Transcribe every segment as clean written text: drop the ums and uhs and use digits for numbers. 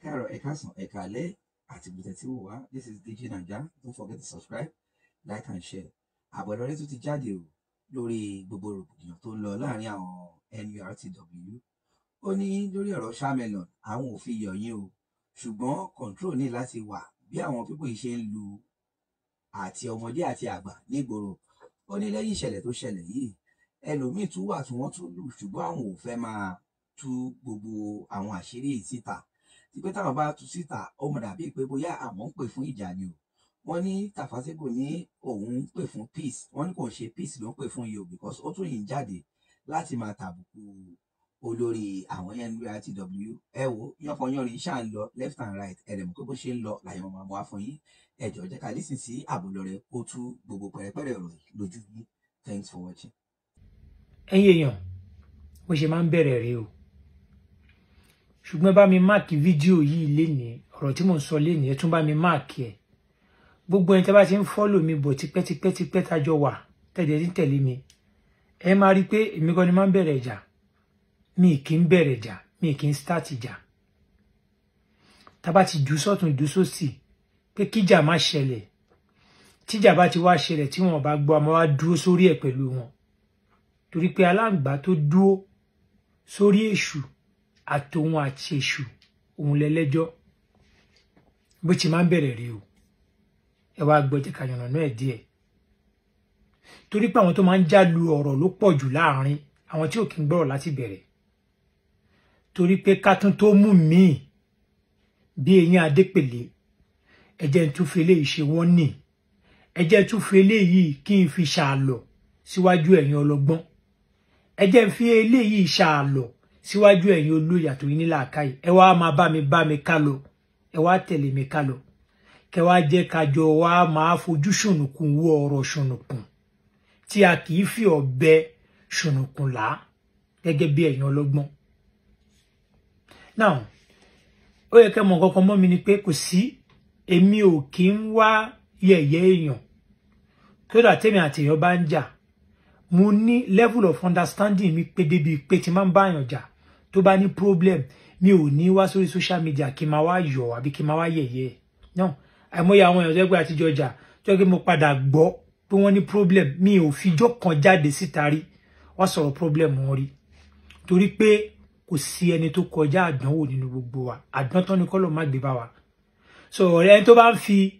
káàárọ̀, ẹ káàsán, ẹ káalẹ́ àti gbèsè tí wò wá. This is DJ Naija. Don't forget to subscribe, like and share. Àbọ̀ Ìlọrin tún ti jáde o lórí gbogbo rògbòdìyàn tó ń lọ láàrin àwọn NURTW. Ó ní lórí ọ̀rọ̀ Ṣámelọ̀n àwọn ò fi yọ̀ yín o, ṣùgbọ́n control ní láti wà bí àwọn pípọ̀ yìí ṣe ń lu àti ọmọdé àti àgbà nígboro. Ó ní lẹ́yìn ìṣẹ̀lẹ̀ tó ṣẹlẹ̀ yìí ẹlòmíì tún wà tí wọ́n tún lù ṣùgbọ́n àwọn ò fẹ́ máa tú gbogbo àwọn àṣírí yìí síta. Tí pé táwọn bá tú síta ó mọ̀ dàbí pé bóyá àwọn ń pè fún ìjà ni o. Wọ́n ní Tàfásígò ní òun ń pè fún peace, wọ́n ní kò ṣe peace ló ń pè fún yìí o, because ó tún yìí ń jáde láti máa tàbùkù olórí àwọn NURTW. Ẹ wo yánpọnyánrin ṣáà ń lọ left and right, ẹ̀rẹ̀ mọ̀ pé bó ṣe ń lọ làyẹn máa mú wá fún yín. Ẹ jọ̀ọ́ jẹ́ ká lísìn sí Àbọ̀ Ìlọrin ó tú gbogbo pẹ̀rẹ̀pẹ̀rẹ̀ ọ̀rọ̀ yìí lójú yín. Thanks for watching. Ẹ̀yin èèyàn bó ṣe máa ń bẹ̀rẹ̀ rèé o, ṣùgbọ́n bá mi máàkì fídíò yìí lénìí, ọ̀rọ̀ tí mò ń sọ lénìí ẹ tún bá mi máàkì ẹ̀. Gbogbo ẹni tí a bá ti ń fọ́lò mi bọ̀ tipẹ́tipẹ́ tájọ wà tẹ̀lé ní tẹ̀lé mi, ẹ máa rí i pé èmi kan ni máa ń bẹ̀rẹ̀ ìjà, mi kì í bẹ̀rẹ̀ ìjà, mi kì í start ìjà. Tá bá ti jù sọ́tún jù sósì pé kíjà má ṣẹlẹ̀, tíjà bá ti wá ṣẹlẹ̀ tí wọn bá gbọ́ àmọ́ wá dúró sórí ẹ̀ pẹ̀lú wọn, torí pé aláǹgbá tó dúró sórí èṣù àtòun àti èṣù òun lẹ́lẹ́jọ́. Bó ti máa ń bẹ̀rẹ̀ rí o, ẹ wá gbọ́ jẹ́ ká yànnà náà díẹ̀. Torí pé àwọn tó máa ń jálu ọ̀rọ̀ ló pọ̀ jù láàrin àwọn tí ò kí ń gbọ́rọ̀ láti bẹ̀rẹ̀. Torí pé ká tún tó mú míì bí eyín Adépèlé, ẹjẹ́ ń tún fi eléyìí ṣe wọ́n nì, ẹjẹ́ ń tún fi eléyìí kí n fi ṣàlọ̀ síwájú ẹ̀yin ọlọ́gbọ́n, ẹjẹ́ ń fi eléyìí ṣàlọ̀ síwájú ẹ̀yin olóyè àtòyìn ní làákàyè. Ẹ wá máa bá mi ká lọ, ẹ wá tẹ̀lé mi ká lọ, kẹ wá jẹ́ kájọ wá máa fojú ṣùnùkùn wo ọ̀rọ̀ ṣùnùkùn tí a kì í fi ọ̀bẹ ṣùnùkùn là gẹ́gẹ́ bí ẹ̀yin ọlọ́gbọ́n. Now ó yẹ kẹ́ mọ̀ kankan mọ́ mi ni pé kò sí, èmi ò kí ń wá yẹ̀yẹ́ èèyàn. Kódà tèmi àti èèyàn bá ń jà, mo ní level of understanding mi pé débi pé tí máa ń bá èèyàn jà tó bá ní problem, mi ò ní wá sórí social media kí n máa wá yọ̀ àbí kí n máa wá yẹ̀yẹ́. No, àìmọye àwọn èèyàn tẹ́gbẹ́ àtijọ́ jà tó yẹ kí mo padà gbọ́ pé wọ́n ní problem, mi ò fijọ́ kan jáde síta rí wọ́n sọ̀rọ̀ problem wọn rí, torí pé kò sí ẹni tó kọjá àdánwò nínú gbogbo wa. Àdán tán ni kọ́ ló má gbé bá wa. So ọ̀rẹ́ ẹni tó bá ń fi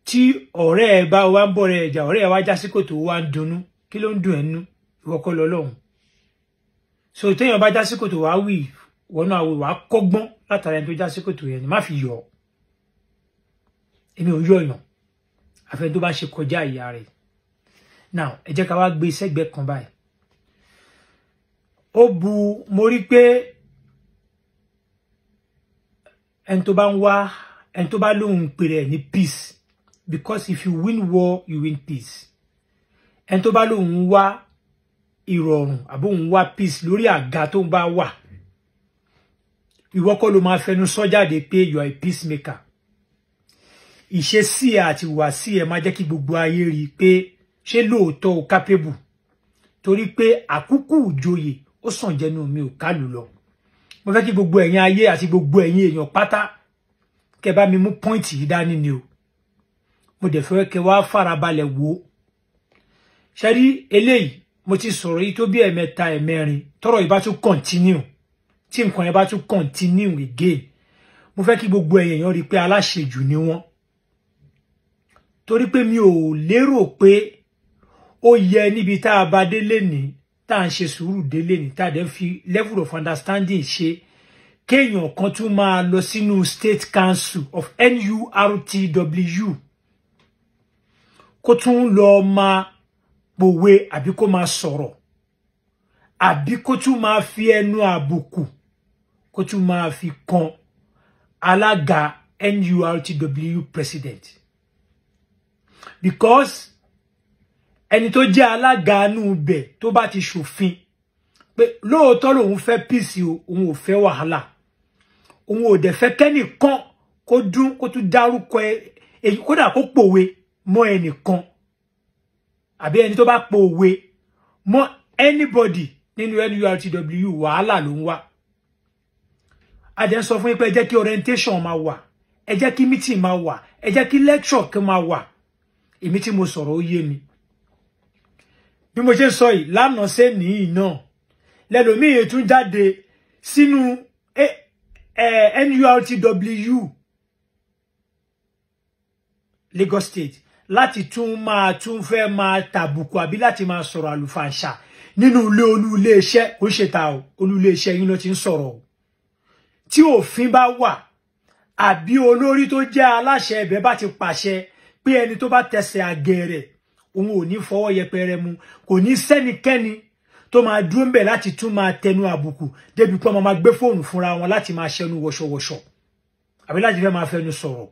tí ọ̀rẹ́ ẹ bá wá ń bọ̀ rẹ̀ ẹ̀jà, ọ̀rẹ́ ẹ wá já sí kòtò wá ń dunnú, kí ló ń dùn ẹnu ìwọ kọ́ lọ́lọ́run. So téèyàn bá já sí kòtò wá wì wọnú àwò wá kọ́gbọ́n látara ẹni tó já sí kòtò yẹn ni má fi yọ̀. Èmi ò yọ̀ yàn àfẹ́ tó bá ṣe kọjá ìyá rẹ̀. Now ẹ jẹ́ ká wá gbé sẹ́gbẹ̀ẹ́ kan báyìí. Ó bu, mo rí pé ẹni tó bá lóhun pèrè ní peace, because if you win war you win peace. Ẹni tó bá lóhun wá ìrọ̀rùn àbí òun wá peace lórí àga tó ń bá wà, ìwọ kọ́ ló máa fẹnu sọ jáde pé you are a peacemaker. Ìṣesí ẹ àti ìwàsí ẹ máa jẹ́ kí gbogbo ayé rí i pé ṣé lóòótọ́ o capable, torí pé àkúkú ìjòyè ó sàn jẹnu mi ò kálù lọ. Mo fẹ́ kí gbogbo ẹ̀yin ayé àti gbogbo ẹ̀yin èèyàn pátá kẹ́ bá mi mú point yìí dání ni o. Mo dẹ̀ fẹ́ kẹ́ wá farabalẹ̀ wò. Ṣé rí eléyìí mo ti sọ̀rọ̀ yìí tó bí ẹ̀mẹ́ta ẹ̀mẹ́rin, tọ́rọ̀ yìí bá tún continue, tí nǹkan yẹn bá tún continue again, mo fẹ́ kí gbogbo ẹ̀yin èèyàn rí i pé aláṣejù ni wọ́n. Torí pé mi ò lérò pé ó yẹ níbi tá a bá délé ní tá à ń ṣe sùúrù délé ní tá a dẹ̀ fi level of understanding ṣe kéèyàn kan tún máa lọ sínú State Council of NURTW kó tún lọ máa pòwe àbí kó máa sọ̀rọ̀ àbí kó tún máa fi ẹnu àbùkù kó tún máa fi kan alága NURTW president. Because ẹni tó jẹ́ alága inú bẹ̀ tó bá ti ṣòfin pé lóòótọ́ lòun fẹ́ peace o, òun ò fẹ́ wàhálà, òun ò dẹ̀ fẹ́ kẹ́nìkan kó tún dárúkọ èyí kódà kó pòwe mọ́ ẹnìkan àbí ẹni tó bá pòwe mọ́ anybody nínú NURTW, wàhálà ló ń wá. a dẹ̀ ń sọ fún yín pé ẹ jẹ́ kí orientation máa wà, ẹ jẹ́ kí meeting máa wà, ẹ jẹ́ kí lecture kan máa wà. Èmi tí mo sọ̀rọ̀ ó yé mi. Bí mo ṣe sọ yìí lánàá ṣe nìyí náà lẹ́lòmíì tún jáde sínú NURTW Lagos State láti tún fẹ́ máa tàbùkù àbí láti máa sọ̀rọ̀ àlùfàǹṣà nínú olú iṣẹ́ kò ṣe ta o, olú iṣẹ́ yín ló ti ń sọ̀rọ̀ o. Tí òfin bá wà àbí olórí tó jẹ́ aláṣẹ ẹ̀bẹ̀ bá ti pàṣẹ pé ẹni tó bá tẹsẹ̀ àgẹ̀rẹ̀ òun ò ní fọwọ́ yẹpẹrẹ mu, kò ní sẹ́nikẹ́ni tó máa dúró ń bẹ̀ láti tún máa tẹnu àbùkù débi pé wọ́n máa gbé fóònù fúnra wọn láti máa ṣẹnu wọ̀ṣọ̀wọ̀ṣọ̀ àbí láti fẹ́ máa fẹnu sọ̀rọ̀.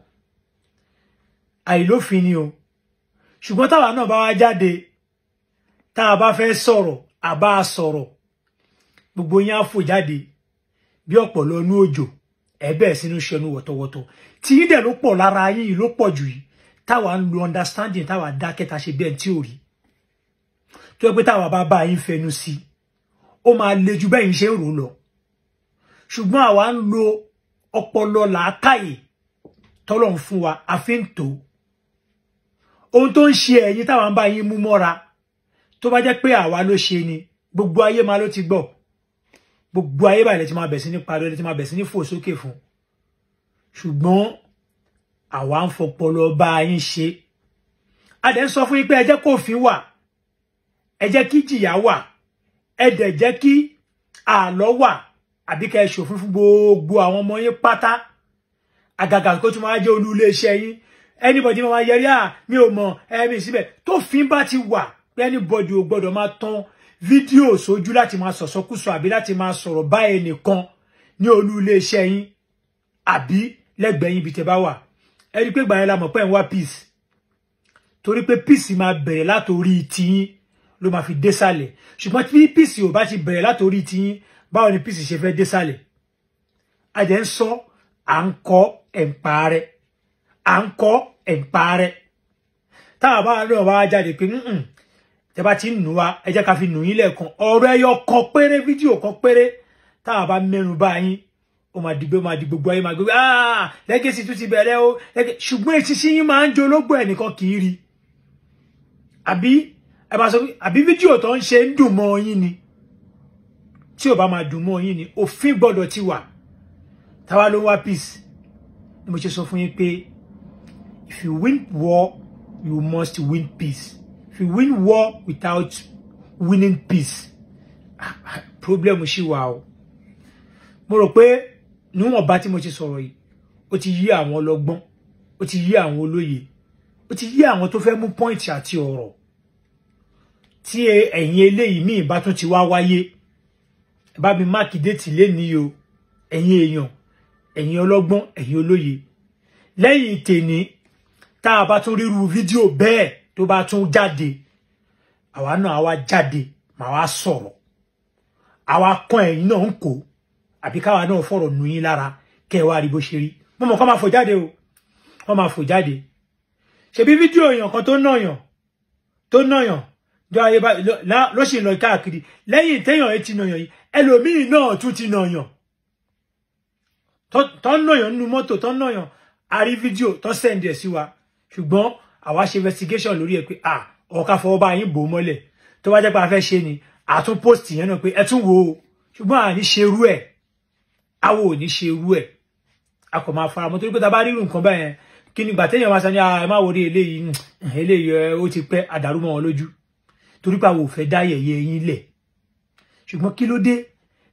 Àìlófin ni o. Ṣùgbọ́n táwa náà bá wá jáde tá a bá fẹ́ sọ̀rọ̀ àbá sọ̀rọ̀ gbogbo yín á fò jáde bí ọ̀pọ̀lọ́ inú òjò ẹ̀bẹ̀ sínú ṣẹnu wọ̀tọ̀wọ̀tọ̀ tí yín dẹ̀ ló pọ̀ lára yín ló pọ̀ jù yìí táwa ń lo understanding táwa dákẹ́ ta ṣe bí ẹni tí ò rí tó yẹ pé táwa bá yín fẹnu sí ó máa le ju bẹ́ẹ̀ yín ṣe ń rò lọ. Ṣùgbọ́n àwa ń lo ọpọlọ làákàyè tọ́lọ́run fún wa a fi ń tò ohun tó ń ṣe ẹ̀yin táwa ń bá yín mú mọ́ra tó bá jẹ́ pé àwa ló ṣe ni gbogbo ayé máa ló ti gbọ́, gbogbo ayé báyìí lè ti máa bẹ̀ sí ní parí, lè ti máa bẹ̀ sí ní fò sókè fún. Ṣùgbọ́n àwa ń fọpọlọ bá yín ṣe. A dẹ̀ ń sọ fún yín pé ẹ jẹ́ kófin wà, ẹ jẹ́ kí jìyà wà, ẹ dẹ̀ jẹ́ kí àlọ́ wà àbí kẹ́ ẹ ṣòfin fún gbogbo àwọn ọmọ yín pátá. Àgàgà kó tún máa jẹ́ olú iléeṣẹ́ yín, anybody máa yẹrí mi ò mọ̀ ẹ̀mí síbẹ̀ tó fin bá ti wà pé anybody ò gbọ́dọ̀ máa tán fídíò sójú láti máa sọ̀sọ́kúsọ àbí láti máa sọ̀rọ̀ bá ẹnìkan ní olú iléeṣẹ́ yín àbí lẹ́gbẹ̀ẹ́ yín bí tẹ́ bá wà. Ẹ rí pé gbà yẹn la mọ̀ pé ń wá peace, torí pé peace máa bẹ̀rẹ̀ látorí tiyín ló máa fi désàlẹ̀. Ṣùgbọ́n tí peace ò bá ti bẹ̀rẹ̀ látorí tiyín báwo ni peace ṣe fẹ́ désàlẹ̀? A dẹ̀ ń sọ à ń kọ́ ẹ̀ ń parẹ́, à ń kọ́ ẹ̀ ń parẹ́. Táwa bá náà bá jáde pé tẹ́ bá ti ń nù wá ẹ jẹ́ ká fi nù yín lẹ́ẹ̀kan ọ̀rọ̀ ẹyọ kan péré fídíò kan péré táwa bá mẹ́nu bá yín ó máa di gbogbo ayé máa gbé Legacy tún ti bẹ̀rẹ̀ o. Ṣùgbọ́n eṣinṣin yín máa ń jológbò ẹnìkan kì í rí. Àbí ẹ bá sọ pé àbí fídíò tó ń ṣe ń dùn mọ́ yín ni, tí ò bá máa dùn mọ́ yín ni òfin gbọ́dọ̀ ti wà. Táwa ló ń wá peace ni mo ṣe sọ fún yín pé if you win war you must win peace. If you win war without winning peace, problem ṣì wà o. Mo rò pé níwọ̀n bá tí mo ti sọ̀rọ̀ yìí ó ti yí àwọn ọlọ́gbọ́n, ó ti yí àwọn olóye, ó ti yí àwọn tó fẹ́ mú point àti ọ̀rọ̀ tí ẹ̀yin eléyìí míì bá tún ti wá wáyé. Ẹ bá mi máàkì déètì lénìí o ẹ̀yin èèyàn, ẹ̀yin ọlọ́gbọ́n, ẹ̀yin olóye. Lẹ́yìn tèní tá a bá tún ríru fídíò bẹ́ẹ̀ tó bá tún jáde àwa náà àwa jáde màá wá sọ̀rọ̀, àwa kan ẹ̀yin náà ń kó àbí káwa náà fọ̀rọ̀ nù yín lára kẹ́ ẹ wá rí bó ṣe rí. Mo mọ̀ kọ́ máa fò jáde o, wọ́n máa fò jáde. Ṣebí fídíò èèyàn kan tó nàyàn jọ ayé bá ló sì lọ káàkiri lẹ́yìn téèyàn ti nàyàn yìí ẹlòmíì náà tún ti nàyàn tó nàyàn nínú mọ́tò tó nàyàn a rí fídíò tó sẹ́ndì ẹ̀ sí wa. Ṣùgbọ́n àwa ṣe investigation lórí ẹ̀ pé ọ̀ka fọwọ́ bá yín bò mọ́lẹ̀ tó bá jẹ́ pé a fẹ́ ṣe ni àtún post yẹn náà pé ẹ tún wo o. Ṣùgbọ́n à ní ṣe irú ẹ̀, àwa ò ní ṣe irú ẹ̀, a kò máa fara mọ́ torí pé ta bá rí irú nǹkan báyẹn kí ni gbà téèyàn máa sọ ní ẹ má wọlé eléyìí ó ti pẹ́ àdàrú mọ́ wọn lójú torí pé àwọn ò fẹ́ dá yẹ̀yẹ́ yín lẹ̀. Ṣùgbọ́n kí ló dé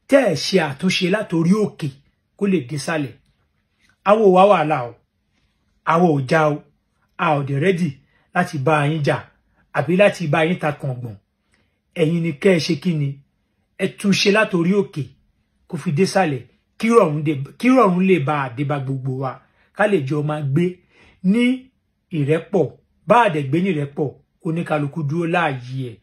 tẹ́ ẹ̀ ṣe àtúnṣe látorí òkè kó lè dé sálẹ̀? Àwọn ò wá wàhálà o, àwọn ò já o, a ò dẹ̀ rẹ́dì láti bá yín jà àbí láti bá yín ta kàngbọ̀n. Ẹ̀yin ni kẹ́ ẹ ṣe kí ni ẹ túnṣe látorí òkè kó fi dé sálẹ̀ kí rọ̀rùn lè bá àdébá gbogbo wa ká lè jọ máa gbé ní ìrẹ́pọ̀ bá àdẹ̀gbé ní ìrẹ́pọ̀ oníkálukú dúró láàyè ẹ̀